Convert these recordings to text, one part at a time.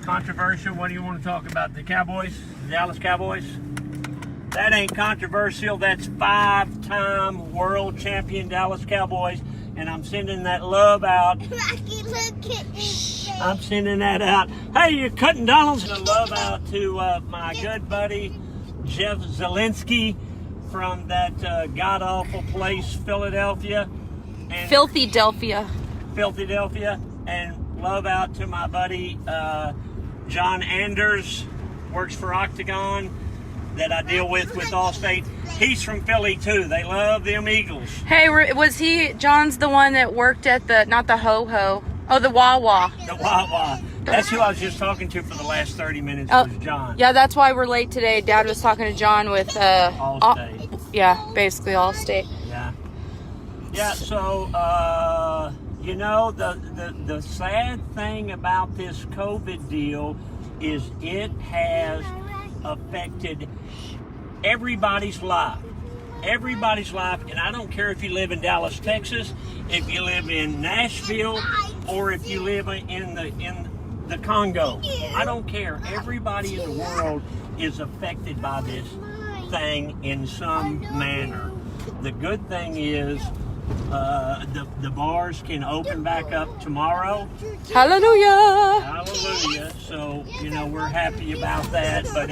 Controversial. What do you want to talk about? The Cowboys? The Dallas Cowboys? That ain't controversial. That's 5-time world champion Dallas Cowboys. And I'm sending that love out. Rocky, look at this. I'm sending that out. Hey, you're cutting Donald's. The love out to my good buddy, Jeff Zielinski from that god-awful place, Philadelphia. And Filthy-delphia. And love out to my buddy, John Anders, works for Octagon, that I deal with Allstate. He's from Philly too. They love them Eagles. Hey, was he, John's the one that worked at the, not the Ho-Ho, oh, the Wawa. The Wawa. That's who I was just talking to for the last 30 minutes, was John. Yeah, that's why we're late today. Dad was talking to John with, Allstate. Yeah, basically Allstate. Yeah. Yeah, so, you know, the sad thing about this COVID deal is it has affected everybody's life. Everybody's life, and I don't care if you live in Dallas, Texas, if you live in Nashville, or if you live in the Congo. I don't care. Everybody in the world is affected by this thing in some manner. The good thing is the bars can open back up tomorrow. Hallelujah! Hallelujah. So, you know, we're happy about that, but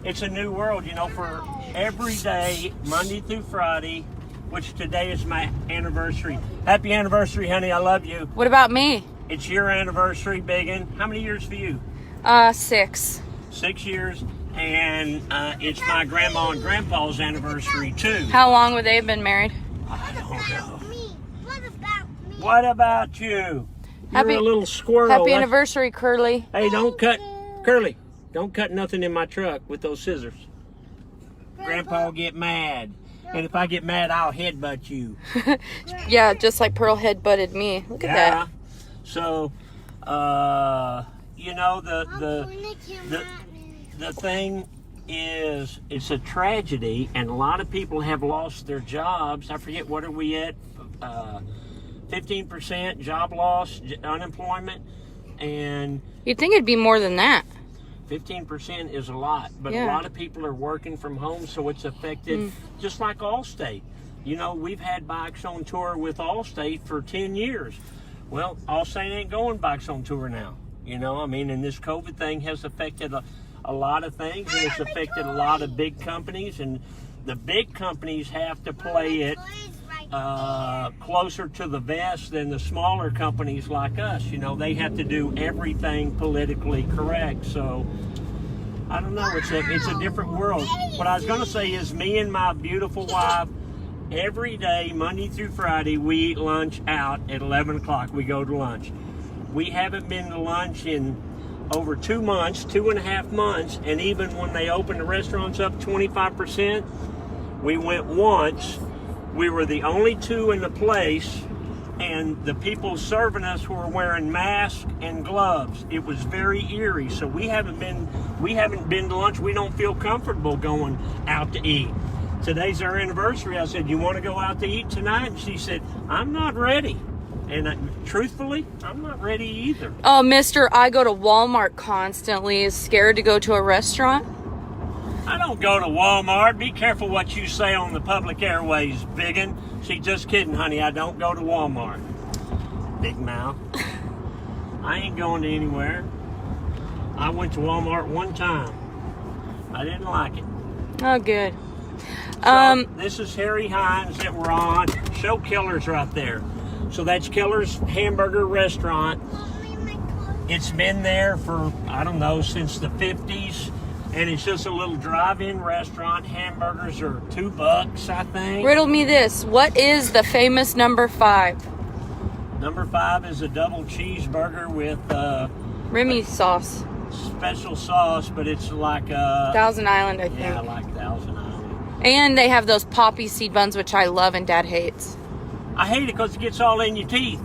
it's a new world, you know, for every day, Monday through Friday, which today is my anniversary. Happy anniversary, honey. I love you. What about me? It's your anniversary, Bigun. How many years for you? 6. 6 years. And it's my grandma and grandpa's anniversary, too. How long would they have been married? I don't know. What about me? What about you? You're a little squirrel. Happy anniversary, Curly. Hey, don't cut, Curly, don't cut nothing in my truck with those scissors. Grandpa will get mad. And if I get mad, I'll headbutt you. Yeah, just like Pearl headbutted me. Look at that. So, you know, the thing is, it's a tragedy, and a lot of people have lost their jobs. I forget, what are we at? 15% job loss, unemployment, and You'd think it'd be more than that. 15% is a lot, but Yeah. a lot of people are working from home, so it's affected, just like Allstate. You know, we've had bikes on tour with Allstate for 10 years. Well, Allstate ain't going bikes on tour now. You know, I mean, and this COVID thing has affected a lot of things, and it's affected a lot of big companies, and the big companies have to play it closer to the vest than the smaller companies like us. You know, they have to do everything politically correct. So I don't know, it's a different world. What I was going to say is, me and my beautiful wife, every day, Monday through Friday, we eat lunch out at 11 o'clock. We go to lunch. We haven't been to lunch in over 2 months, 2.5 months, and even when they opened the restaurants up 25%, we went once. We were the only two in the place, and the people serving us were wearing masks and gloves. It was very eerie. So we haven't been to lunch. We don't feel comfortable going out to eat. Today's our anniversary. I said, "You want to go out to eat tonight?" And she said, "I'm not ready." And truthfully, I'm not ready either. Oh, mister, I go to Walmart constantly. Is scared to go to a restaurant? I don't go to Walmart. Be careful what you say on the public airways, Bigun. See, just kidding, honey. I don't go to Walmart. Big mouth. I ain't going to anywhere. I went to Walmart one time. I didn't like it. Oh, good. So, this is Harry Hines that we're on. Show Killer's right there. So that's Killer's Hamburger Restaurant. It's been there for, I don't know, since the 50s. And it's just a little drive-in restaurant. Hamburgers are $2, I think. Riddle me this. What is the famous number 5? Number 5 is a double cheeseburger with Remy sauce. special sauce, but it's like Thousand Island, I think. yeah, like Thousand Island. And they have those poppy seed buns, which I love and Dad hates. I hate it because it gets all in your teeth.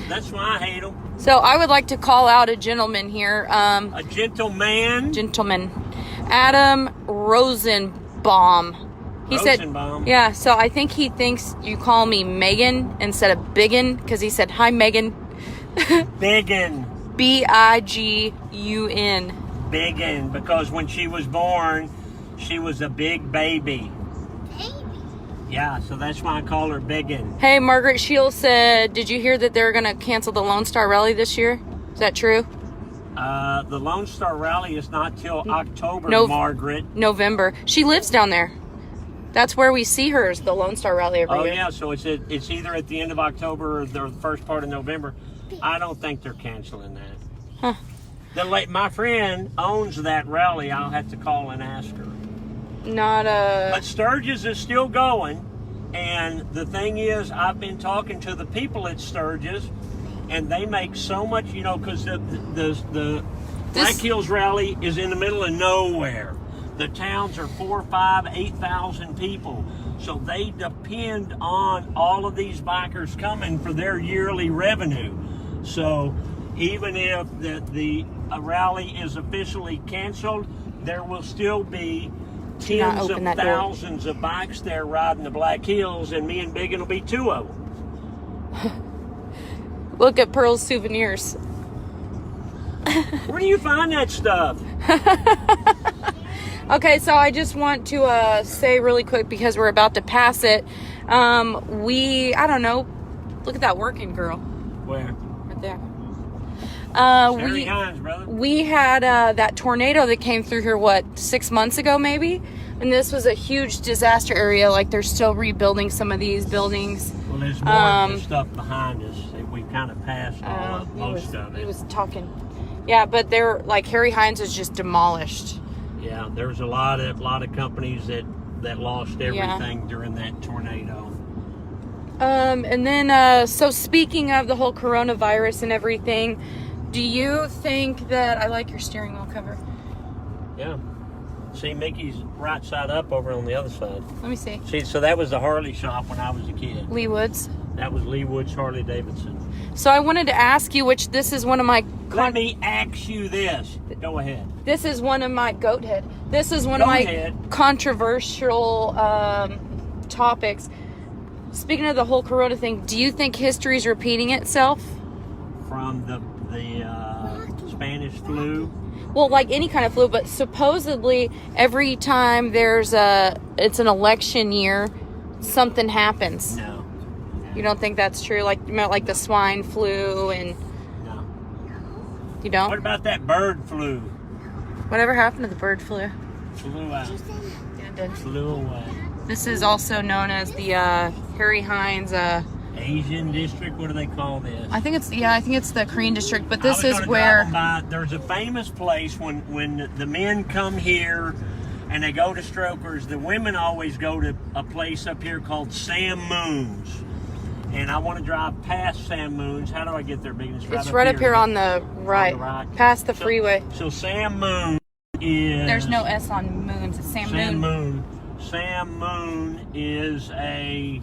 That's why I hate them. So I would like to call out a gentleman here. A gentleman. Gentleman. Adam Rosenbaum. He Rosenbaum. said, yeah, so I think he thinks you call me Megan instead of Bigun, because he said, "Hi, Megan." Bigun. Bigun. Bigun, because when she was born, she was a big baby. Baby. Yeah, so that's why I call her Bigun. Hey, Margaret Shields said, did you hear that they're going to cancel the Lone Star Rally this year? Is that true? The Lone Star Rally is not till October, No- Margaret. November. She lives down there. That's where we see her, is the Lone Star Rally every Oh year. yeah, so it's either at the end of October or the first part of November. I don't think they're canceling that. Huh. My friend owns that rally. I'll have to call and ask her. Not But Sturgis is still going, and the thing is, I've been talking to the people at Sturgis, and they make so much, because the Black Hills Rally is in the middle of nowhere. The towns are 4,000, 5,000, 8,000 people, so they depend on all of these bikers coming for their yearly revenue. So even if the rally is officially canceled, there will still be tens of thousands of bikes there riding the Black Hills, and me and Bigun will be two of them. Look at Pearl's souvenirs. Where do you find that stuff? Okay, so I just want to say really quick, because we're about to pass it. I don't know. Look at that working girl. Where? Right there. Harry Hines, brother. We had that tornado that came through here, 6 months ago maybe? And this was a huge disaster area. Like, they're still rebuilding some of these buildings. Well, there's more stuff behind us. We've kind of passed most of it. He was talking. Yeah, but they're like, Harry Hines was just demolished. Yeah, there's a lot of companies that lost everything during that tornado. And then, so speaking of the whole coronavirus and everything, do you think that, I like your steering wheel cover. Yeah. See, Mickey's right side up over on the other side. Let me see. See, so that was the Harley shop when I was a kid. Lee Woods. That was Lee Woods Harley Davidson. So I wanted to ask you, which this is one of my... Let me ask you this. Go ahead. This is one of my... Goat head. This is one of my controversial topics. Speaking of the whole corona thing, do you think history is repeating itself? From the Spanish flu? Well, like any kind of flu, but supposedly every time it's an election year, something happens. No. You don't think that's true? Like, you meant like the swine flu and... No. You don't? What about that bird flu? Whatever happened to the bird flu? Flew out. Yeah, it did. Flew away. This is also known as the Harry Hines... Asian district? What do they call this? I think it's the Korean district, but this I was is gonna where... drive them by. There's a famous place when the men come here and they go to Strokers, the women always go to a place up here called Sam Moon's. And I want to drive past Sam Moon's. How do I get there, Big? It's right up here on the right, past the freeway. So Sam Moon is... There's no S on Moon's. It's Sam Moon. Sam Moon is a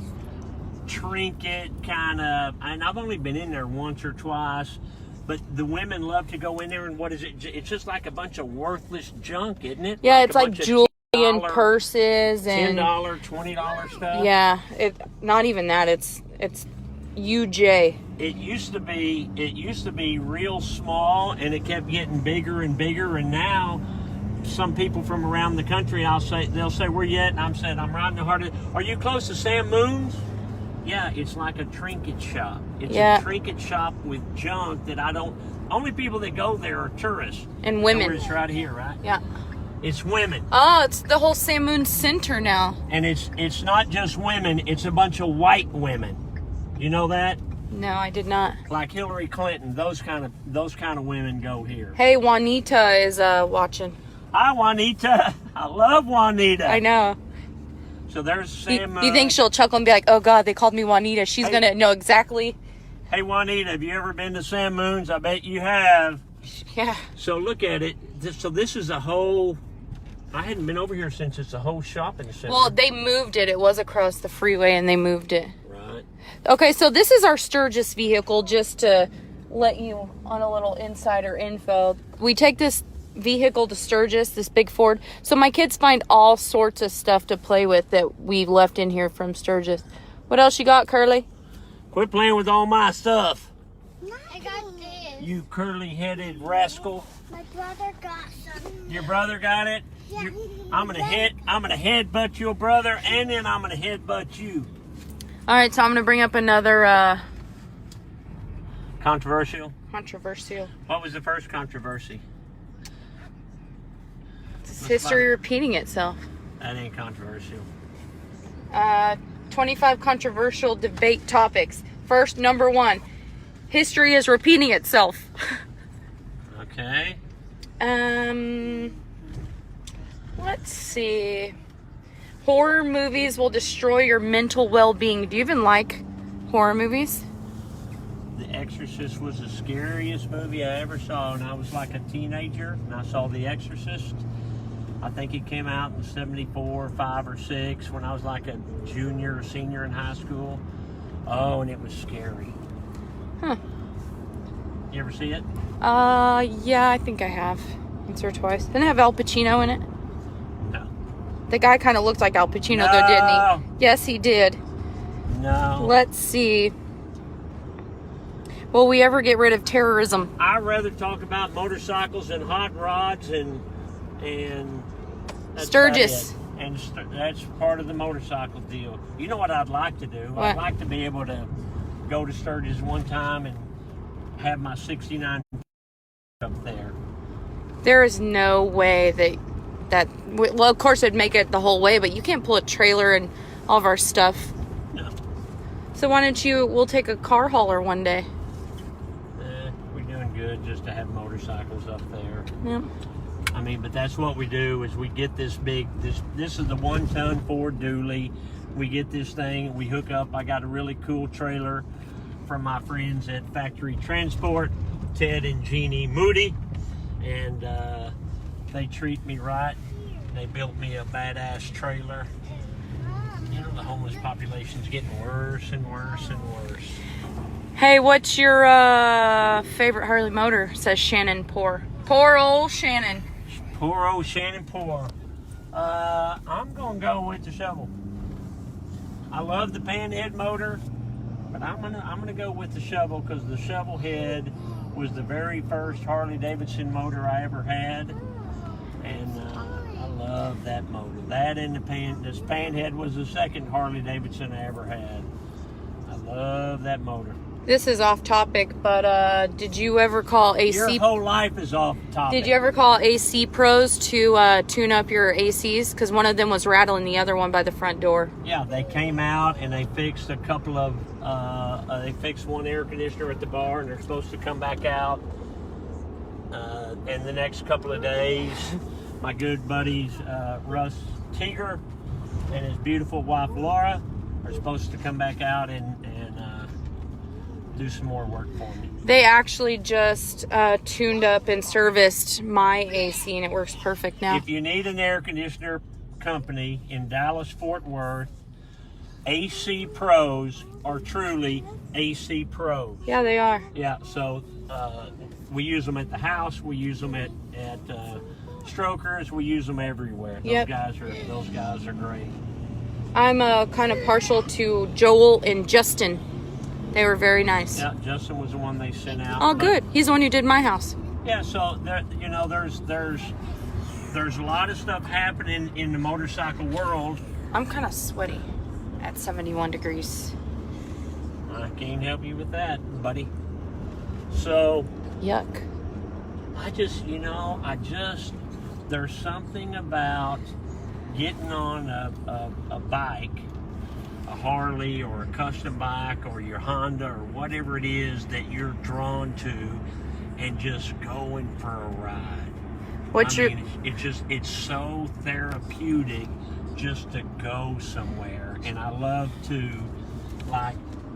trinket kind of, and I've only been in there once or twice, but the women love to go in there, and what is it? It's just like a bunch of worthless junk, isn't it? Yeah, it's like jewelry and purses and $10, $20 stuff. Yeah, not even that. It's UJ. It used to be real small, and it kept getting bigger and bigger, and now some people from around the country, they'll say, "Where you at?" And I'm saying, "I'm riding the heart of..." Are you close to Sam Moon's? Yeah, it's like a trinket shop. It's a trinket shop with junk that only people that go there are tourists. And women. It's right here, right? Yeah. It's women. Oh, it's the whole Sam Moon Center now. And it's not just women, it's a bunch of white women. You know that? No, I did not. Like Hillary Clinton, those kind of women go here. Hey, Juanita is watching. Hi, Juanita. I love Juanita. I know. So there's Sam. Do you think she'll chuckle and be like, "Oh God, they called me Juanita"? She's gonna know exactly. Hey, Juanita, have you ever been to Sam Moon's? I bet you have. Yeah. So look at it. So this is a whole... I hadn't been over here since it's a whole shopping center. Well, they moved it. It was across the freeway, and they moved it. Right. Okay, so this is our Sturgis vehicle, just to let you on a little insider info. We take this vehicle to Sturgis, this big Ford, so my kids find all sorts of stuff to play with that we left in here from Sturgis. What else you got, Curly? Quit playing with all my stuff. I I got this. You curly-headed rascal. My brother got some. Your brother got it? Yeah. I'm gonna headbutt your brother, and then I'm gonna headbutt you. All right, so I'm gonna bring up another Controversial? controversial. What was the first controversy? It's history repeating itself. That ain't controversial. 25 controversial debate topics. First, number 1. History is repeating itself. Okay. Let's see. Horror movies will destroy your mental well-being. Do you even like horror movies? The Exorcist was the scariest movie I ever saw, and I was like a teenager, and I saw The Exorcist. I think it came out in 74, 5, or 6 when I was like a junior or senior in high school. Oh, and it was scary. Huh. You ever see it? Yeah, I think I have. Once or twice. Didn't it have Al Pacino in it? No. The guy kind of looked like Al Pacino, though, didn't he? Yes, he did. No. Let's see. Will we ever get rid of terrorism? I'd rather talk about motorcycles and hot rods and that's Sturgis. about it. And that's part of the motorcycle deal. You know what I'd like to do? What? I'd like to be able to go to Sturgis one time and have my 69 up there. There is no way well, of course it'd make it the whole way, but you can't pull a trailer and all of our stuff. No. So why don't we'll take a car hauler one day. We're doing good just to have motorcycles up there. Yep. I mean, but that's what we do is we get this big, this is the 1-ton Ford dually. We get this thing, we hook up. I got a really cool trailer from my friends at Factory Transport, Ted and Jeannie Moody, and they treat me right. They built me a badass trailer. You know, the homeless population's getting worse and worse and worse. Hey, what's your favorite Harley motor? Says Shannon Poor. Poor old Shannon. Poor old Shannon Poor. I'm gonna go with the shovel. I love the panhead motor, but I'm gonna go with the shovel because the shovel head was the very first Harley Davidson motor I ever had, and I love that motor. That and this panhead was the second Harley Davidson I ever had. I love that motor. This is off topic, but did you ever call AC? Your whole life is off topic. Did you ever call AC pros to tune up your ACs? Because one of them was rattling the other one by the front door. Yeah, they came out and they fixed a couple of, they fixed one air conditioner at the bar, and they're supposed to come back out in the next couple of days. My good buddies Russ Teeger and his beautiful wife Laura are supposed to come back out and do some more work for me. They actually just tuned up and serviced my AC, and it works perfect now. If you need an air conditioner company in Dallas, Fort Worth, AC Pros are truly AC Pros. Yeah, they are. Yeah, so we use them at the house, we use them at Strokers, we use them everywhere. Those Yep. Those guys are great. I'm kind of partial to Joel and Justin. They were very nice. Yeah, Justin was the one they sent out. Oh, good. He's the one who did my house. Yeah, so there, you know, there's a lot of stuff happening in the motorcycle world. I'm kind of sweaty at 71 degrees. I can't help you with that, buddy. So Yuck. there's something about getting on a bike, a Harley or a custom bike or your Honda or whatever it is that you're drawn to, and just going for a ride. It's so therapeutic just to go somewhere, and I love to like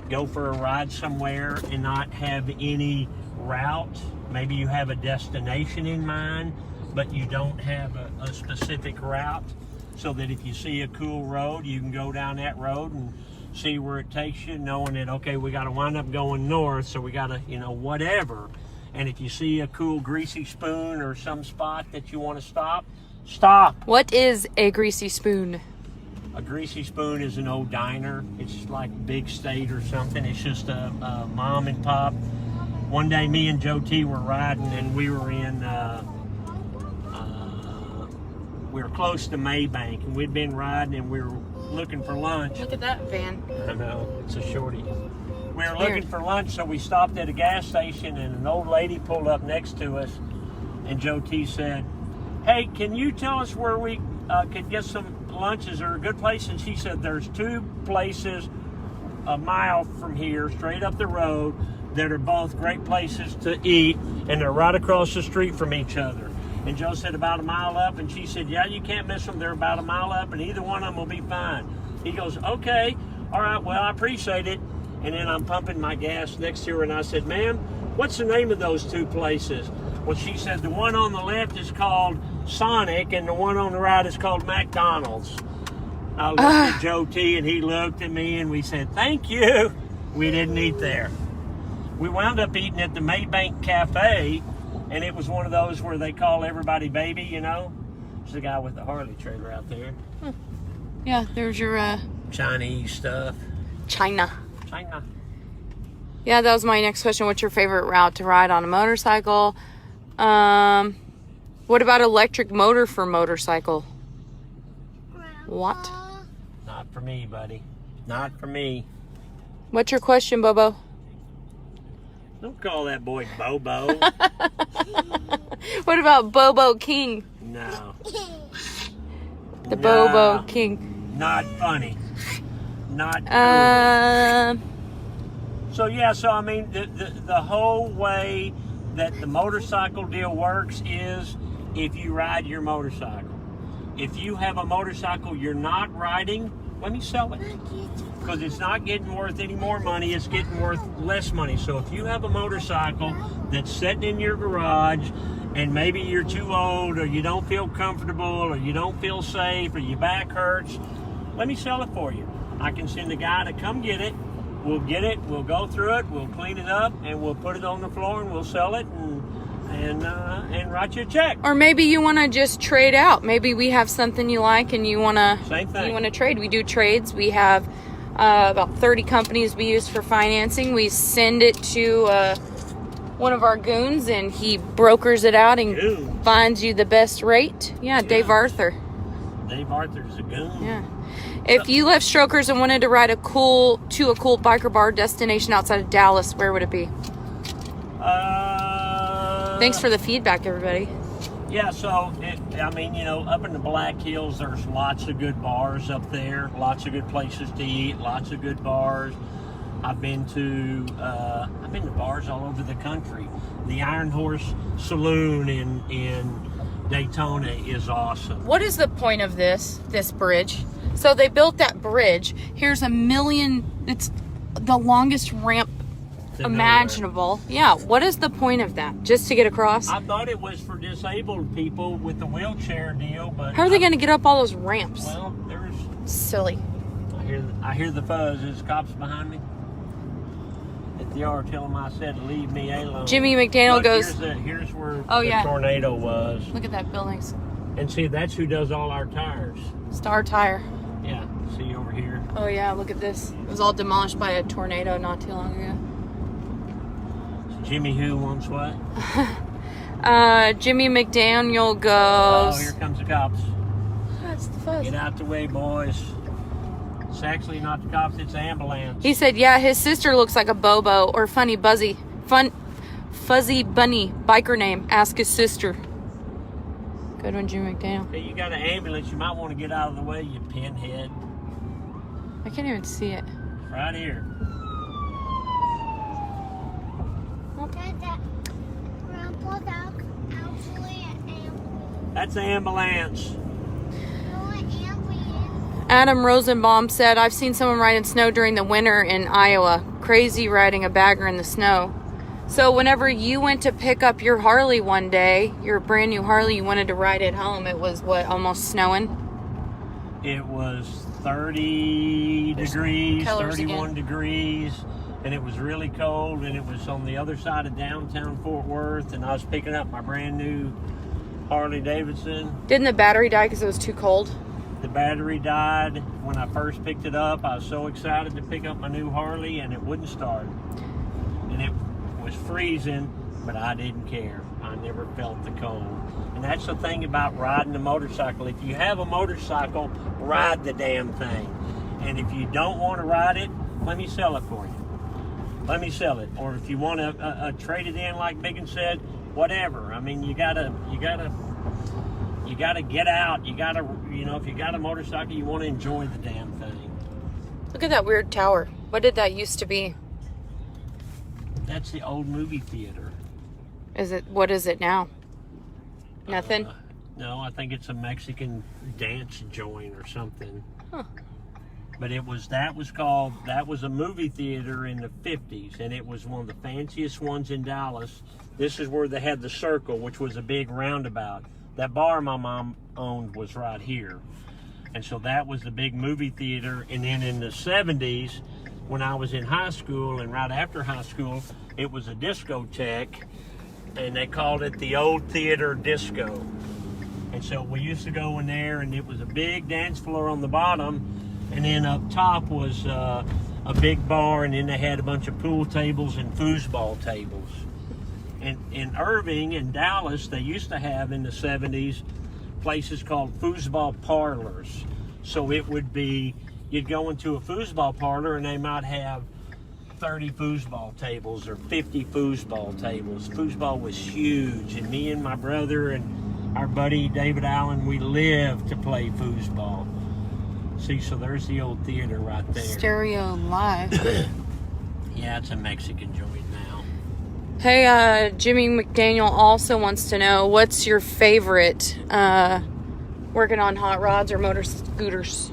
go for a ride somewhere and not have any route. Maybe you have a destination in mind, but you don't have a specific route, so that if you see a cool road, you can go down that road and see where it takes you, knowing that, okay, we got to wind up going north, so we got to, whatever. And if you see a cool greasy spoon or some spot that you want to stop. What is a greasy spoon? A greasy spoon is an old diner. It's like Big State or something. It's just a mom and pop one day me and Joe T were riding, and we were we were close to Maybank, and we'd been riding, and we were looking for lunch. Look at that van. I know, it's a shorty. We were looking for lunch, so we stopped at a gas station, and an old lady pulled up next to us, and Joe T said, "Hey, can you tell us where we could get some lunches or a good place?" And she said, "There's 2 places a mile from here, straight up the road, that are both great places to eat, and they're right across the street from each other." And Joe said, "About a mile up," and she said, "Yeah, you can't miss them. They're about a mile up, and either one of them will be fine." He goes, "Okay, all right, well, I appreciate it." And then I'm pumping my gas next to her, and I said, "Ma'am, what's the name of those 2 places?" Well, she said, "The one on the left is called Sonic, and the one on the right is called McDonald's." I looked at Joe T, and he looked at me, and we said, "Thank you." We didn't eat there. We wound up eating at the Maybank Cafe, and it was one of those where they call everybody baby, you know? There's the guy with the Harley trailer out there. Yeah, there's your Chinese stuff. China. China. Yeah, that was my next question. What's your favorite route to ride on a motorcycle? What about electric motor for motorcycle? What? Not for me, buddy. Not for me. What's your question, Bobo? Don't call that boy Bobo. What about Bobo King? No. The Bobo King. Not funny. Not cool. So I mean, the whole way that the motorcycle deal works is if you ride your motorcycle. If you have a motorcycle you're not riding, let me sell it. Because it's not getting worth any more money, it's getting worth less money. So if you have a motorcycle that's sitting in your garage, and maybe you're too old, or you don't feel comfortable, or you don't feel safe, or your back hurts, let me sell it for you. I can send a guy to come get it. We'll get it, we'll go through it, we'll clean it up, and we'll put it on the floor, and we'll sell it, and write you a check. Or maybe you want to just trade out. Maybe we have something you like, and you want to trade. We do trades. We have about 30 companies we use for financing. We send it to one of our goons, and he brokers it out and finds you the best rate. Yeah, Dave Arthur. Dave Arthur's a goon. Yeah. If you left Strokers and wanted to ride to a cool biker bar destination outside of Dallas, where would it be? Thanks for the feedback, everybody. Yeah, so, up in the Black Hills, there's lots of good bars up there, lots of good places to eat, lots of good bars. I've been to bars all over the country. The Iron Horse Saloon in Daytona is awesome. What is the point of this bridge? So they built that bridge. Here's it's the longest ramp imaginable. Yeah, what is the point of that? Just to get across? I thought it was for disabled people with the wheelchair deal, but how are they going to get up all those ramps? Well, there's silly. I hear the fuzz. There's cops behind me at the yard telling them I said leave me alone. Jimmy McDaniel goes. Here's where the tornado was. Look at that buildings. And see, that's who does all our tires. Star Tire. Yeah, see over here. Oh yeah, look at this. It was all demolished by a tornado not too long ago. Jimmy who wants what? Jimmy McDaniel goes. Oh, here comes the cops. That's the fuzz. Get out the way, boys. It's actually not the cops, it's the ambulance. He said, yeah, his sister looks like a Bobo or Fuzzy Bunny biker name. Ask his sister. Good one, Jimmy McDaniel. Hey, you got an ambulance, you might want to get out of the way, you pinhead. I can't even see it. Right here. That's an ambulance. Adam Rosenbaum said, I've seen someone ride in snow during the winter in Iowa. Crazy riding a bagger in the snow. So whenever you went to pick up your Harley one day, your brand new Harley, you wanted to ride it home. It was what, almost snowing? It was 30 degrees, 31 degrees, and it was really cold, and it was on the other side of downtown Fort Worth, and I was picking up my brand new Harley Davidson. Didn't the battery die because it was too cold? The battery died when I first picked it up. I was so excited to pick up my new Harley, and it wouldn't start. And it was was freezing, but I didn't care. I never felt the cold. And that's the thing about riding a motorcycle. If you have a motorcycle, ride the damn thing. And if you don't want to ride it, let me sell it for you. Let me sell it. Or if you want to trade it in, like Bigun said, whatever. I mean, you gotta get out. You gotta, if you got a motorcycle, you want to enjoy the damn thing. Look at that weird tower. What did that used to be? That's the old movie theater. What is it now? Nothing? No, I think it's a Mexican dance joint or something. Huh. But that was a movie theater in the 50s, and it was one of the fanciest ones in Dallas. This is where they had the Circle, which was a big roundabout. That bar my mom owned was right here. And so that was the big movie theater. And then in the 70s, when I was in high school and right after high school, it was a discotheque, and they called it the Old Theater Disco. And so we used to go in there, and it was a big dance floor on the bottom, and then up top was a big bar, and then they had a bunch of pool tables and foosball tables. And in Irving and Dallas, they used to have in the 70s places called foosball parlors. So it would be, you'd go into a foosball parlor and they might have 30 foosball tables or 50 foosball tables. Foosball was huge, and me and my brother and our buddy David Allen, we lived to play foosball. See, so there's the old theater right there. Stereo Live. Yeah, it's a Mexican joint now. Hey, Jimmy McDaniel also wants to know, what's your favorite working on hot rods or motor scooters?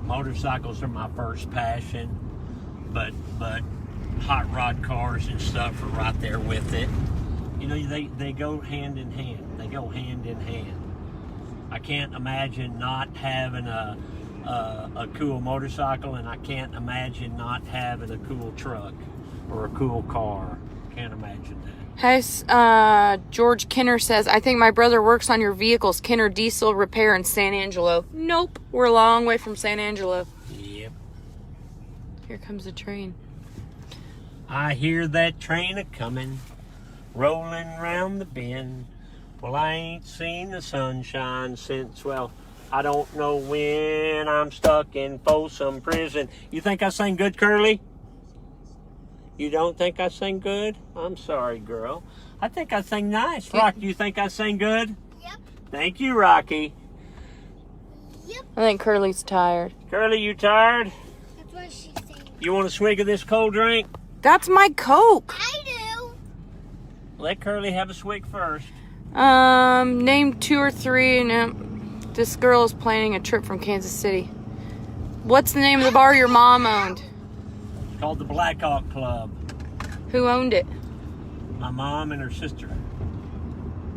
Motorcycles are my first passion, but hot rod cars and stuff are right there with it. They go hand in hand. They go hand in hand. I can't imagine not having a cool motorcycle, and I can't imagine not having a cool truck or a cool car. Can't imagine that. Hey, George Kinner says, I think my brother works on your vehicles. Kinner Diesel Repair in San Angelo. Nope, we're a long way from San Angelo. Yep. Here comes the train. I hear that train a-coming, rolling round the bend. Well, I ain't seen the sunshine since, I don't know when. I'm stuck in Folsom Prison. You think I sing good, Curly? You don't think I sing good? I'm sorry, girl. I think I sing nice. Rock, do you think I sing good? Yep. Thank you, Rocky. Yep. I think Curly's tired. Curly, you tired? That's what she's saying. You want a swig of this cold drink? That's my Coke. I do. Let Curly have a swig first. Name 2 or 3. This girl is planning a trip from Kansas City. What's the name of the bar your mom owned? It's called the Blackhawk Club. Who owned it? My mom and her sister.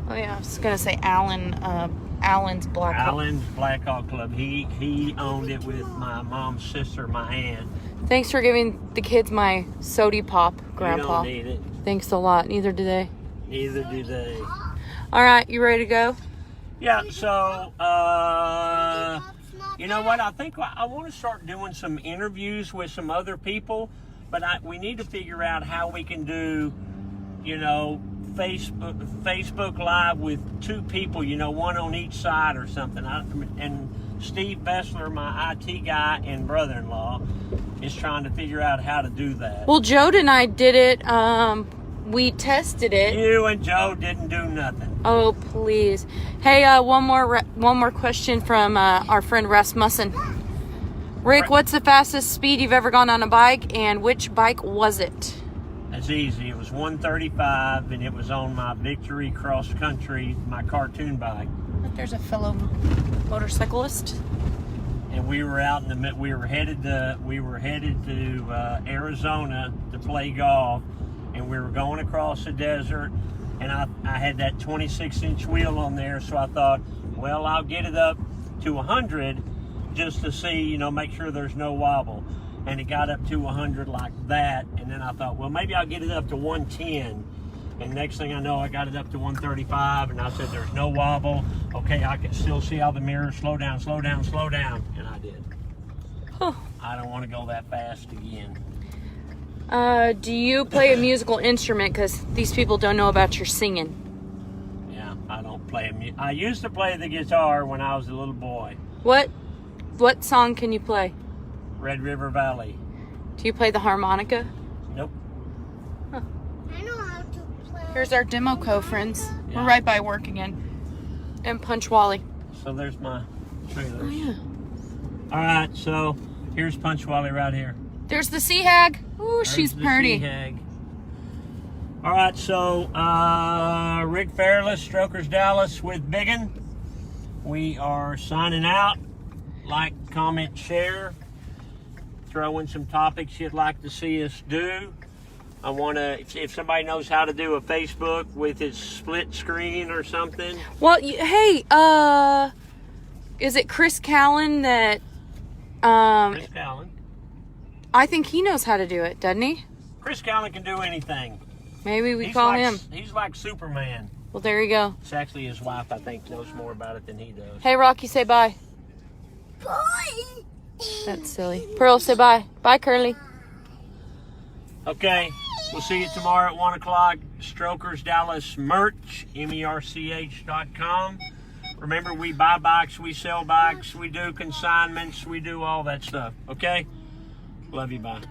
Oh yeah, I was gonna say Allen's Black Hawk. Allen's Blackhawk Club. He owned it with my mom's sister, my aunt. Thanks for giving the kids my sody pop, Grandpa. You don't need it. Thanks a lot. Neither do they. Neither do they. All right, you ready to go? Yeah, so, you know what? I think I want to start doing some interviews with some other people, but we need to figure out how we can do, Facebook Live with 2 people, one on each side or something. And Steve Bessler, my IT guy and brother-in-law, is trying to figure out how to do that. Well, Jode and I did it. We tested it. You and Joe didn't do nothing. Oh, please. Hey, one more question from our friend Rasmussen. Rick, what's the fastest speed you've ever gone on a bike, and which bike was it? That's easy. It was 135, and it was on my Victory Cross Country, my cartoon bike. There's a fellow motorcyclist. And we were out in we were headed to Arizona to play golf, and we were going across the desert, and I had that 26-inch wheel on there, so I thought, well, I'll get it up to 100 just to see, make sure there's no wobble. And it got up to 100 like that, and then I thought, well, maybe I'll get it up to 110. And next thing I know, I got it up to 135, and I said, there's no wobble. Okay, I can still see all the mirrors. Slow down, slow down, slow down. And I did. Huh. I don't want to go that fast again. Do you play a musical instrument? Because these people don't know about your singing. Yeah, I don't play I used to play the guitar when I was a little boy. What song can you play? Red River Valley. Do you play the harmonica? Nope. I know how to play. Here's our demo friends. Yeah. We're right by work again. And Punch Wally. So there's my trailers. Oh, yeah. All right, so here's Punch Wally right here. There's the sea hag. Ooh, There's she's the pretty. sea hag. All right, so Rick Fairless, Strokers Dallas with Bigun. We are signing out. Like, comment, share. Throw in some topics you'd like to see us do. I want to, if somebody knows how to do a Facebook with its split screen or something. Well, hey, is it Chris Callen that, Chris Callen. I think he knows how to do it, doesn't he? Chris Callen can do anything. Maybe we He's call like, him. He's like Superman. Well, there you go. It's actually his wife, I think, knows more about it than he does. Hey, Rocky, say bye. Bye. That's silly. Pearl, say bye. Bye, Curly. Okay, we'll see you tomorrow at 1 o'clock. Strokers Dallas merch, merch.com. Remember, we buy bikes, we sell bikes, we do consignments, we do all that stuff. Okay? Love you, bye.